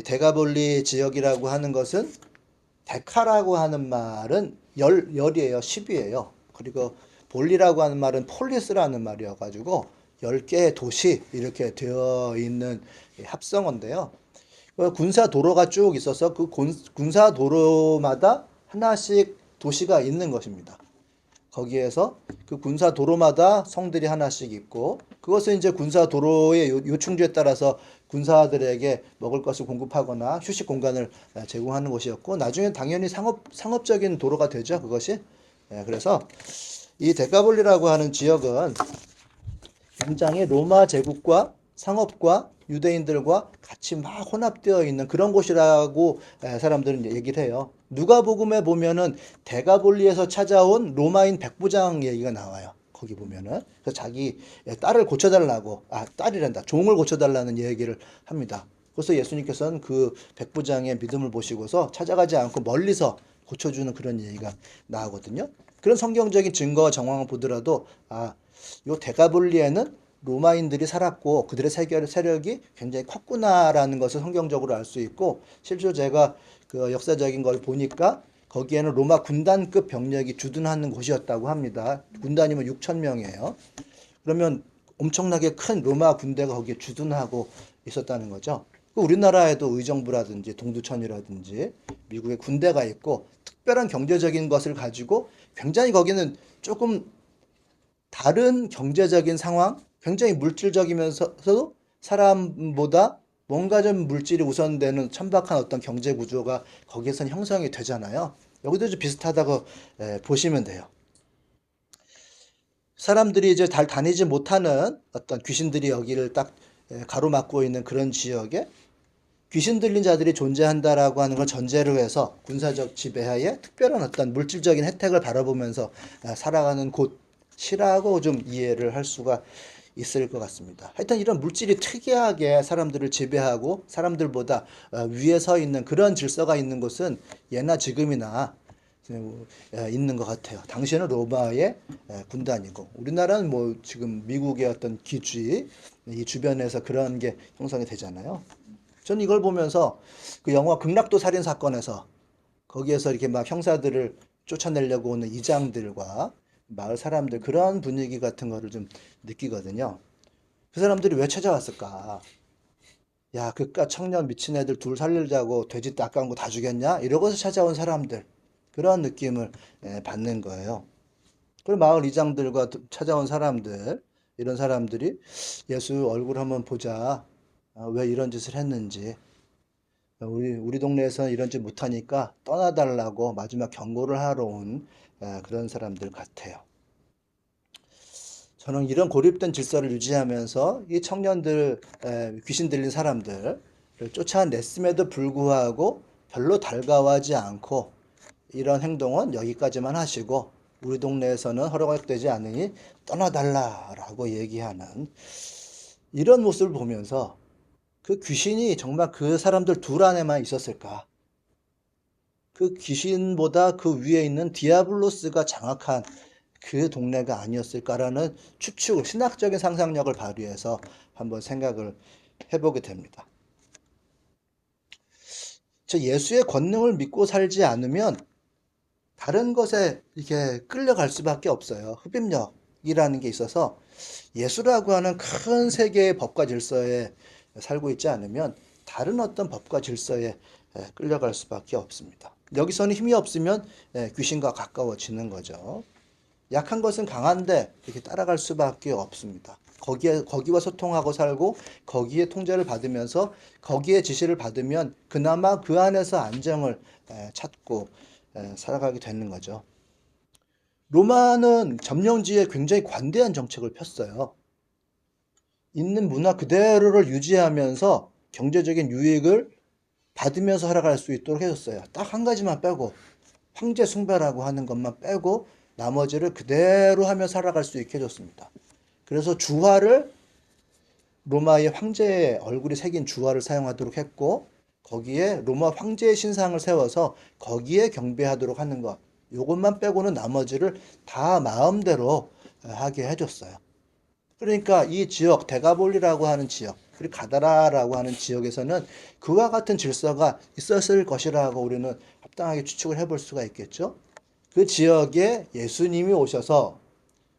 데가볼리 지역이라고 하는 것은 데카라고 하는 말은 열이에요. 10이에요. 그리고 볼리라고 하는 말은 폴리스라는 말이어가지고 10개의 도시 이렇게 되어 있는 합성어인데요. 군사 도로가 쭉 있어서 그 군사 도로마다 하나씩 도시가 있는 것입니다. 거기에서 그 군사 도로마다 성들이 하나씩 있고 그것은 이제 군사 도로의 요충지에 따라서 군사들에게 먹을 것을 공급하거나 휴식 공간을 제공하는 곳이었고 나중에 당연히 상업적인 도로가 되죠. 그것이. 그래서 이 데카볼리라고 하는 지역은 굉장히 로마 제국과 상업과 유대인들과 같이 막 혼합되어 있는 그런 곳이라고 사람들은 얘기를 해요. 누가복음에 보면은 데가볼리에서 찾아온 로마인 백부장 얘기가 나와요. 거기 보면은 그래서 자기 딸을 고쳐달라고 딸이란다 종을 고쳐달라는 얘기를 합니다. 그래서 예수님께서는 그 백부장의 믿음을 보시고서 찾아가지 않고 멀리서 고쳐주는 그런 얘기가 나오거든요. 그런 성경적인 증거와 정황을 보더라도 요 데가볼리에는 로마인들이 살았고 그들의 세력이 굉장히 컸구나라는 것을 성경적으로 알 수 있고 실제로 제가 그 역사적인 걸 보니까 거기에는 로마 군단급 병력이 주둔하는 곳이었다고 합니다. 군단이면 6천 명이에요. 그러면 엄청나게 큰 로마 군대가 거기에 주둔하고 있었다는 거죠. 우리나라에도 의정부라든지 동두천이라든지 미국의 군대가 있고 특별한 경제적인 것을 가지고 굉장히 거기는 조금 다른 경제적인 상황, 굉장히 물질적이면서도 사람보다 뭔가 좀 물질이 우선되는 천박한 어떤 경제 구조가 거기에선 형성이 되잖아요. 여기도 좀 비슷하다고 보시면 돼요. 사람들이 이제 잘 다니지 못하는 어떤 귀신들이 여기를 딱 가로막고 있는 그런 지역에 귀신 들린 자들이 존재한다라고 하는 걸 전제로 해서 군사적 지배하에 특별한 어떤 물질적인 혜택을 바라보면서 살아가는 곳이라고 좀 이해를 할 수가 있을 것 같습니다. 하여튼 이런 물질이 특이하게 사람들을 지배하고 사람들보다 위에 서 있는 그런 질서가 있는 곳은 예나 지금이나 있는 것 같아요. 당시에는 로마의 군단이고 우리나라는 뭐 지금 미국의 어떤 기지 이 주변에서 그런 게 형성이 되잖아요. 전 이걸 보면서 그 영화 극락도 살인 사건에서 거기에서 이렇게 막 형사들을 쫓아내려고 오는 이장들과 마을 사람들 그런 분위기 같은 거를 좀 느끼거든요. 그 사람들이 왜 찾아왔을까? 야, 그깟 청년 미친 애들 둘 살리자고 돼지 닦아온 거 다 죽였냐? 이러고서 찾아온 사람들. 그런 느낌을 받는 거예요. 그리고 마을 이장들과 찾아온 사람들, 이런 사람들이 예수 얼굴 한번 보자. 왜 이런 짓을 했는지. 우리 동네에서는 이런 짓 못하니까 떠나달라고 마지막 경고를 하러 온 그런 사람들 같아요. 저는 이런 고립된 질서를 유지하면서 이 청년들, 귀신 들린 사람들을 쫓아냈음에도 불구하고 별로 달가워하지 않고 이런 행동은 여기까지만 하시고 우리 동네에서는 허락되지 않으니 떠나달라라고 얘기하는 이런 모습을 보면서 그 귀신이 정말 그 사람들 둘 안에만 있었을까? 그 귀신보다 그 위에 있는 디아블로스가 장악한 그 동네가 아니었을까라는 추측을, 신학적인 상상력을 발휘해서 한번 생각을 해보게 됩니다. 저 예수의 권능을 믿고 살지 않으면 다른 것에 이렇게 끌려갈 수밖에 없어요. 흡입력이라는 게 있어서 예수라고 하는 큰 세계의 법과 질서에 살고 있지 않으면 다른 어떤 법과 질서에 끌려갈 수밖에 없습니다. 여기서는 힘이 없으면 귀신과 가까워지는 거죠. 약한 것은 강한데 이렇게 따라갈 수밖에 없습니다. 거기와 소통하고 살고 거기에 통제를 받으면서 거기에 지시를 받으면 그나마 그 안에서 안정을 찾고 살아가게 되는 거죠. 로마는 점령지에 굉장히 관대한 정책을 폈어요. 있는 문화 그대로를 유지하면서 경제적인 유익을 받으면서 살아갈 수 있도록 해줬어요. 딱 한 가지만 빼고 황제 숭배라고 하는 것만 빼고 나머지를 그대로 하며 살아갈 수 있게 해줬습니다. 그래서 주화를 로마의 황제의 얼굴이 새긴 주화를 사용하도록 했고 거기에 로마 황제의 신상을 세워서 거기에 경배하도록 하는 것. 요것만 빼고는 나머지를 다 마음대로 하게 해줬어요. 그러니까 이 지역, 데가볼리라고 하는 지역, 그리고 가다라라고 하는 지역에서는 그와 같은 질서가 있었을 것이라고 우리는 합당하게 추측을 해볼 수가 있겠죠. 그 지역에 예수님이 오셔서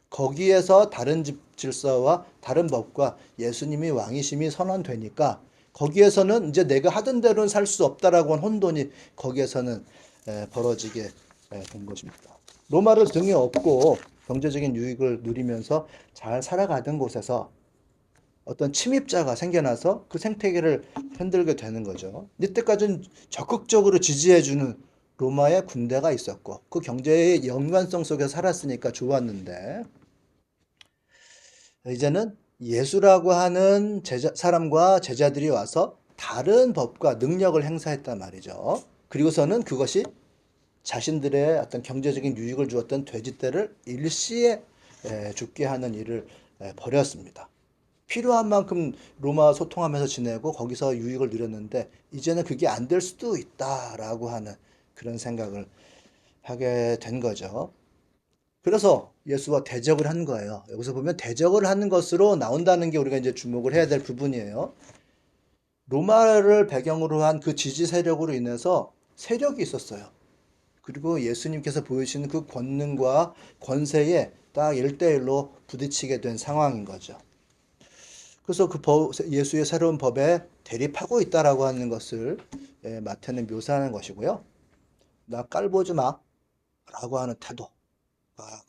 거기에서 다른 질서와 다른 법과 예수님이 왕이심이 선언되니까 거기에서는 이제 내가 하던 대로는 살 수 없다라고 한 혼돈이 거기에서는 벌어지게 된 것입니다. 로마를 등에 업고 경제적인 유익을 누리면서 잘 살아가던 곳에서 어떤 침입자가 생겨나서 그 생태계를 흔들게 되는 거죠. 이때까지는 적극적으로 지지해주는 로마의 군대가 있었고 그 경제의 연관성 속에 살았으니까 좋았는데 이제는 예수라고 하는 사람과 제자들이 와서 다른 법과 능력을 행사했단 말이죠. 그리고서는 그것이 자신들의 어떤 경제적인 유익을 주었던 돼지떼를 일시에 죽게 하는 일을 벌였습니다. 필요한 만큼 로마와 소통하면서 지내고 거기서 유익을 누렸는데 이제는 그게 안 될 수도 있다라고 하는 그런 생각을 하게 된 거죠. 그래서 예수와 대적을 한 거예요. 여기서 보면 대적을 하는 것으로 나온다는 게 우리가 이제 주목을 해야 될 부분이에요. 로마를 배경으로 한 그 지지 세력으로 인해서 세력이 있었어요. 그리고 예수님께서 보여주시는 그 권능과 권세에 딱 1대1로 부딪히게 된 상황인 거죠. 그래서 그 예수의 새로운 법에 대립하고 있다라고 하는 것을 마태는 묘사하는 것이고요. 나 깔보지 마라고 하는 태도가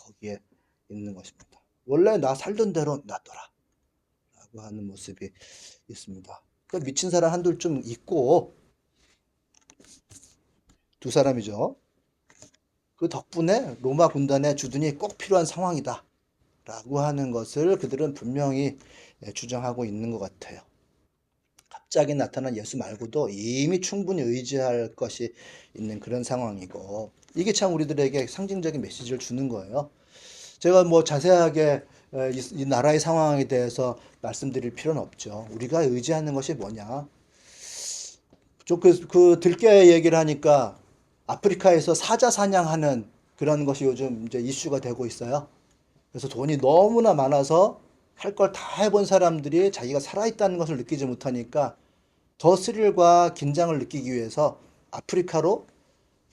거기에 있는 것입니다. 원래 나 살던 대로 놔둬라 라고 하는 모습이 있습니다. 그 미친 사람 한둘 좀 있고, 두 사람이죠. 그 덕분에 로마 군단의 주둔이 꼭 필요한 상황이다. 라고 하는 것을 그들은 분명히 주장하고 있는 것 같아요. 갑자기 나타난 예수 말고도 이미 충분히 의지할 것이 있는 그런 상황이고, 이게 참 우리들에게 상징적인 메시지를 주는 거예요. 제가 뭐 자세하게 이 나라의 상황에 대해서 말씀드릴 필요는 없죠. 우리가 의지하는 것이 뭐냐? 그 들깨 얘기를 하니까 아프리카에서 사자 사냥하는 그런 것이 요즘 이제 이슈가 되고 있어요. 그래서 돈이 너무나 많아서 할 걸 다 해본 사람들이 자기가 살아있다는 것을 느끼지 못하니까 더 스릴과 긴장을 느끼기 위해서 아프리카로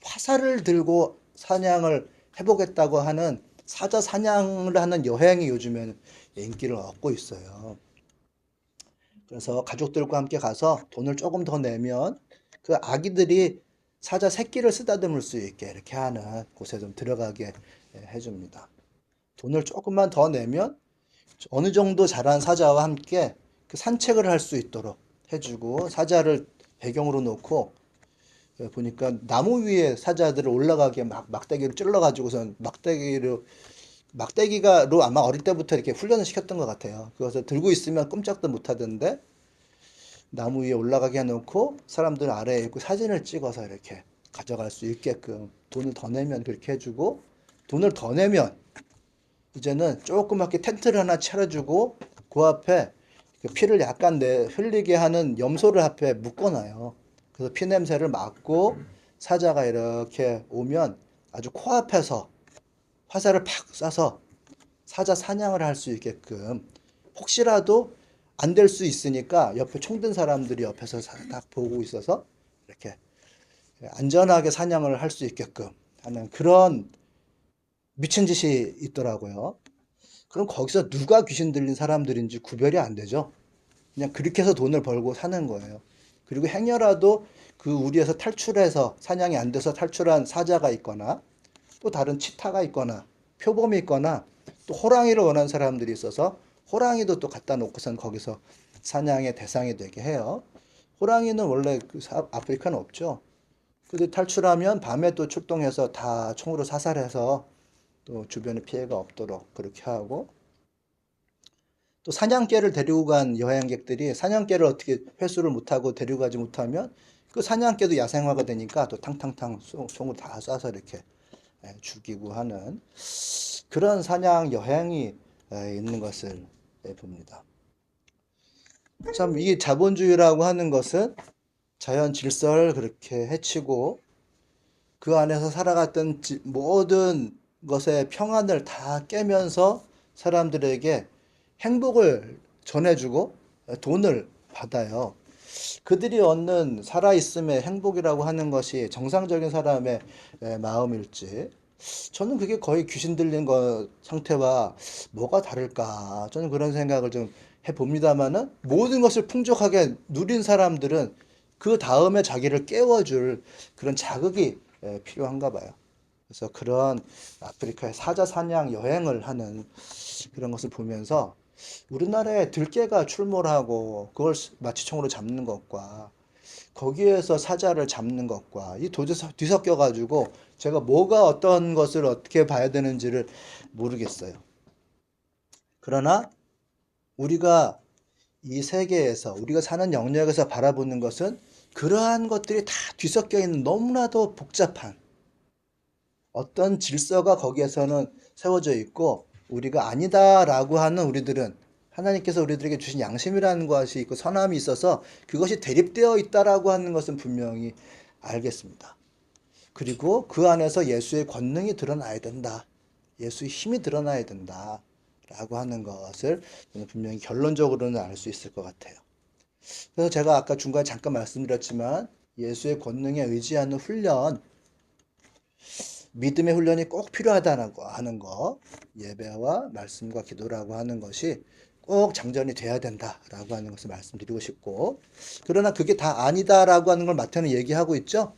화살을 들고 사냥을 해보겠다고 하는 사자 사냥을 하는 여행이 요즘에는 인기를 얻고 있어요. 그래서 가족들과 함께 가서 돈을 조금 더 내면 그 아기들이 사자 새끼를 쓰다듬을 수 있게 이렇게 하는 곳에 좀 들어가게 해줍니다. 돈을 조금만 더 내면 어느 정도 자란 사자와 함께 그 산책을 할 수 있도록 해주고 사자를 배경으로 놓고 보니까 나무 위에 사자들을 올라가게 막대기를 찔러가지고선 막대기가로 아마 어릴 때부터 이렇게 훈련을 시켰던 것 같아요. 그것을 들고 있으면 꼼짝도 못 하던데 나무 위에 올라가게 해놓고 사람들 아래에 있고 사진을 찍어서 이렇게 가져갈 수 있게끔 돈을 더 내면 그렇게 해주고 돈을 더 내면 이제는 조그맣게 텐트를 하나 차려주고 그 앞에 그 피를 약간 흘리게 하는 염소를 앞에 묶어놔요. 그래서 피 냄새를 맡고 사자가 이렇게 오면 아주 코앞에서 화살을 팍 쏴서 사자 사냥을 할 수 있게끔 혹시라도 안 될 수 있으니까 옆에 총든 사람들이 옆에서 딱 보고 있어서 이렇게 안전하게 사냥을 할 수 있게끔 하는 그런 미친 짓이 있더라고요. 그럼 거기서 누가 귀신 들린 사람들인지 구별이 안 되죠. 그냥 그렇게 해서 돈을 벌고 사는 거예요. 그리고 행여라도 그 우리에서 탈출해서 사냥이 안 돼서 탈출한 사자가 있거나 또 다른 치타가 있거나 표범이 있거나 또 호랑이를 원하는 사람들이 있어서 호랑이도 또 갖다 놓고선 거기서 사냥의 대상이 되게 해요. 호랑이는 원래 그 아프리카는 없죠. 근데 탈출하면 밤에 또 출동해서 다 총으로 사살해서 또 주변에 피해가 없도록 그렇게 하고 또 사냥개를 데리고 간 여행객들이 사냥개를 어떻게 회수를 못하고 데리고 가지 못하면 그 사냥개도 야생화가 되니까 또 탕탕탕 총으로 다 쏴서 이렇게 죽이고 하는 그런 사냥 여행이 있는 것을 봅니다. 참 이 자본주의라고 하는 것은 자연 질서를 그렇게 해치고 그 안에서 살아갔던 모든 것의 평안을 다 깨면서 사람들에게 행복을 전해주고 돈을 받아요. 그들이 얻는 살아있음의 행복이라고 하는 것이 정상적인 사람의 마음일지 저는 그게 거의 귀신 들린 거 상태와 뭐가 다를까 저는 그런 생각을 좀 해봅니다마는 모든 것을 풍족하게 누린 사람들은 그 다음에 자기를 깨워줄 그런 자극이 필요한가 봐요. 그래서 그런 아프리카의 사자 사냥 여행을 하는 그런 것을 보면서 우리나라에 들깨가 출몰하고 그걸 마취총으로 잡는 것과 거기에서 사자를 잡는 것과 이 도저히 뒤섞여 가지고 제가 뭐가 어떤 것을 어떻게 봐야 되는지를 모르겠어요. 그러나 우리가 이 세계에서 우리가 사는 영역에서 바라보는 것은 그러한 것들이 다 뒤섞여 있는 너무나도 복잡한 어떤 질서가 거기에서는 세워져 있고 우리가 아니다라고 하는 우리들은 하나님께서 우리들에게 주신 양심이라는 것이 있고 선함이 있어서 그것이 대립되어 있다라고 하는 것은 분명히 알겠습니다. 그리고 그 안에서 예수의 권능이 드러나야 된다. 예수의 힘이 드러나야 된다. 라고 하는 것을 저는 분명히 결론적으로는 알 수 있을 것 같아요. 그래서 제가 아까 중간에 잠깐 말씀드렸지만 예수의 권능에 의지하는 훈련, 믿음의 훈련이 꼭 필요하다고 하는 거, 예배와 말씀과 기도라고 하는 것이 꼭 장전이 돼야 된다라고 하는 것을 말씀드리고 싶고, 그러나 그게 다 아니다라고 하는 걸 마태는 얘기하고 있죠.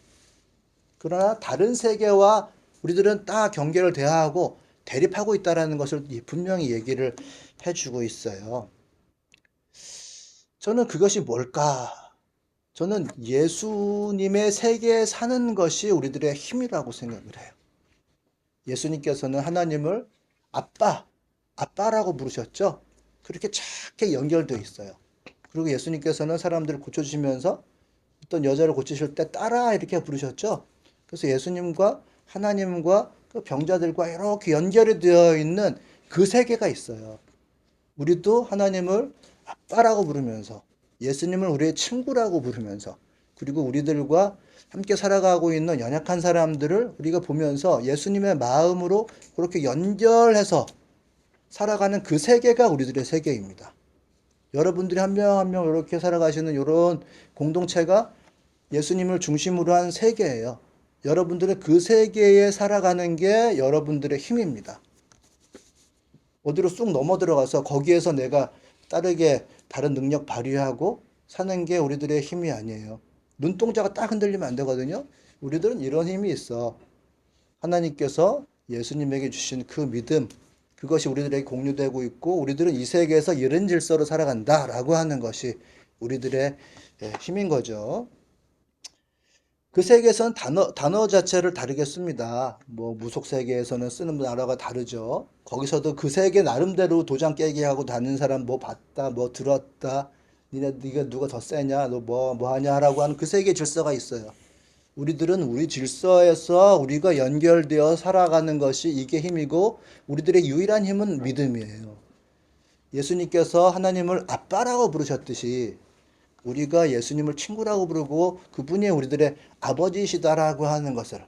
그러나 다른 세계와 우리들은 딱 경계를 대하고 대립하고 있다라는 것을 분명히 얘기를 해주고 있어요. 저는 그것이 뭘까? 저는 예수님의 세계에 사는 것이 우리들의 힘이라고 생각을 해요. 예수님께서는 하나님을 아빠, 아빠라고 부르셨죠? 그렇게 착하게 연결되어 있어요. 그리고 예수님께서는 사람들을 고쳐주시면서 어떤 여자를 고치실 때 딸아 이렇게 부르셨죠? 그래서 예수님과 하나님과 그 병자들과 이렇게 연결이 되어 있는 그 세계가 있어요. 우리도 하나님을 아빠라고 부르면서 예수님을 우리의 친구라고 부르면서 그리고 우리들과 함께 살아가고 있는 연약한 사람들을 우리가 보면서 예수님의 마음으로 그렇게 연결해서 살아가는 그 세계가 우리들의 세계입니다. 여러분들이 한 명 한 명 이렇게 살아가시는 이런 공동체가 예수님을 중심으로 한 세계예요. 여러분들은 그 세계에 살아가는 게 여러분들의 힘입니다. 어디로 쑥 넘어 들어가서 거기에서 내가 다르게 다른 능력 발휘하고 사는 게 우리들의 힘이 아니에요. 눈동자가 딱 흔들리면 안 되거든요. 우리들은 이런 힘이 있어. 하나님께서 예수님에게 주신 그 믿음, 그것이 우리들에게 공유되고 있고, 우리들은 이 세계에서 이런 질서로 살아간다라고 하는 것이 우리들의 힘인 거죠. 그 세계에서는 단어 자체를 다르게 씁니다. 뭐 무속 세계에서는 쓰는 단어가 다르죠. 거기서도 그 세계 나름대로 도장 깨기 하고 다니는 사람 뭐 봤다, 뭐 들었다, 네가 누가 더 세냐, 너 뭐 하냐라고 하는 그 세계 질서가 있어요. 우리들은 우리 질서에서 우리가 연결되어 살아가는 것이 이게 힘이고 우리들의 유일한 힘은 믿음이에요. 예수님께서 하나님을 아빠라고 부르셨듯이 우리가 예수님을 친구라고 부르고 그분이 우리들의 아버지시다라고 하는 것을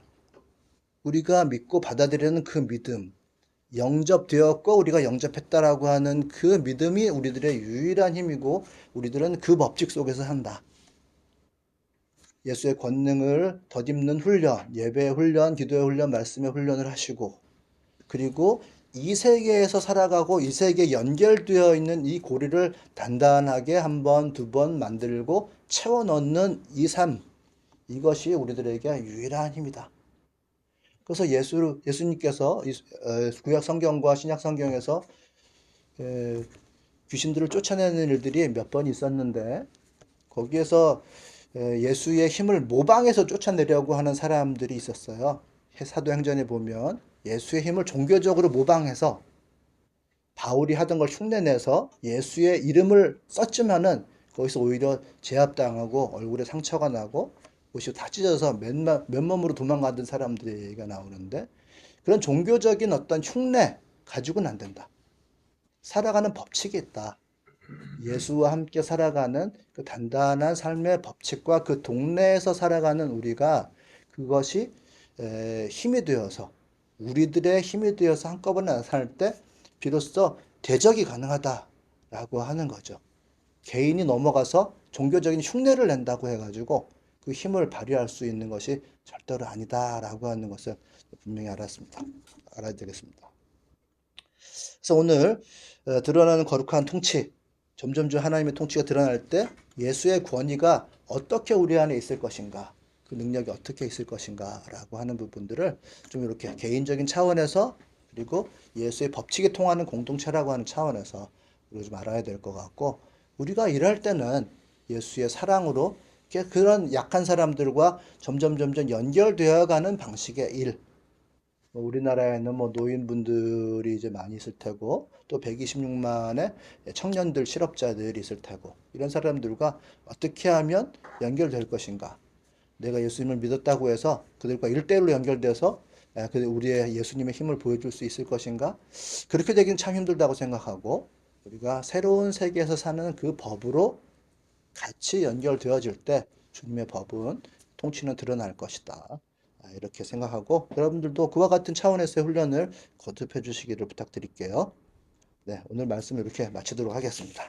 우리가 믿고 받아들이는 그 믿음, 영접되었고 우리가 영접했다라고 하는 그 믿음이 우리들의 유일한 힘이고 우리들은 그 법칙 속에서 산다. 예수의 권능을 덧입는 훈련, 예배의 훈련, 기도의 훈련, 말씀의 훈련을 하시고 그리고 이 세계에서 살아가고 이 세계에 연결되어 있는 이 고리를 단단하게 한 번, 두 번 만들고 채워 넣는 이 삶, 이것이 우리들에게 유일한 힘이다. 그래서 예수님께서 구약 성경과 신약 성경에서 귀신들을 쫓아내는 일들이 몇 번 있었는데 거기에서 예수의 힘을 모방해서 쫓아내려고 하는 사람들이 있었어요. 사도행전에 보면 예수의 힘을 종교적으로 모방해서 바울이 하던 걸 흉내내서 예수의 이름을 썼지만은 거기서 오히려 제압당하고 얼굴에 상처가 나고 옷이 다 찢어져서 맨몸으로 도망가던 사람들의 얘기가 나오는데 그런 종교적인 어떤 흉내 가지고는 안 된다. 살아가는 법칙이 있다. 예수와 함께 살아가는 그 단단한 삶의 법칙과 그 동네에서 살아가는 우리가 그것이 힘이 되어서 우리들의 힘이 되어서 한꺼번에 나타날 때 비로소 대적이 가능하다라고 하는 거죠. 개인이 넘어가서 종교적인 흉내를 낸다고 해가지고 그 힘을 발휘할 수 있는 것이 절대로 아니다라고 하는 것을 분명히 알아야 되겠습니다. 그래서 오늘 드러나는 거룩한 통치, 점점 하나님의 통치가 드러날 때 예수의 권위가 어떻게 우리 안에 있을 것인가, 그 능력이 어떻게 있을 것인가라고 하는 부분들을 좀 이렇게 개인적인 차원에서 그리고 예수의 법칙에 통하는 공동체라고 하는 차원에서 우리가 좀 알아야 될 것 같고 우리가 일할 때는 예수의 사랑으로 그런 약한 사람들과 점점 연결되어 가는 방식의 일, 우리나라에는 뭐 노인분들이 이제 많이 있을 테고 또 126만의 청년들 실업자들이 있을 테고 이런 사람들과 어떻게 하면 연결될 것인가? 내가 예수님을 믿었다고 해서 그들과 1대1로 연결돼서 우리의 예수님의 힘을 보여줄 수 있을 것인가? 그렇게 되긴 참 힘들다고 생각하고 우리가 새로운 세계에서 사는 그 법으로 같이 연결되어질 때 주님의 법은 통치는 드러날 것이다. 이렇게 생각하고 여러분들도 그와 같은 차원에서의 훈련을 거듭해 주시기를 부탁드릴게요. 네, 오늘 말씀 이렇게 마치도록 하겠습니다.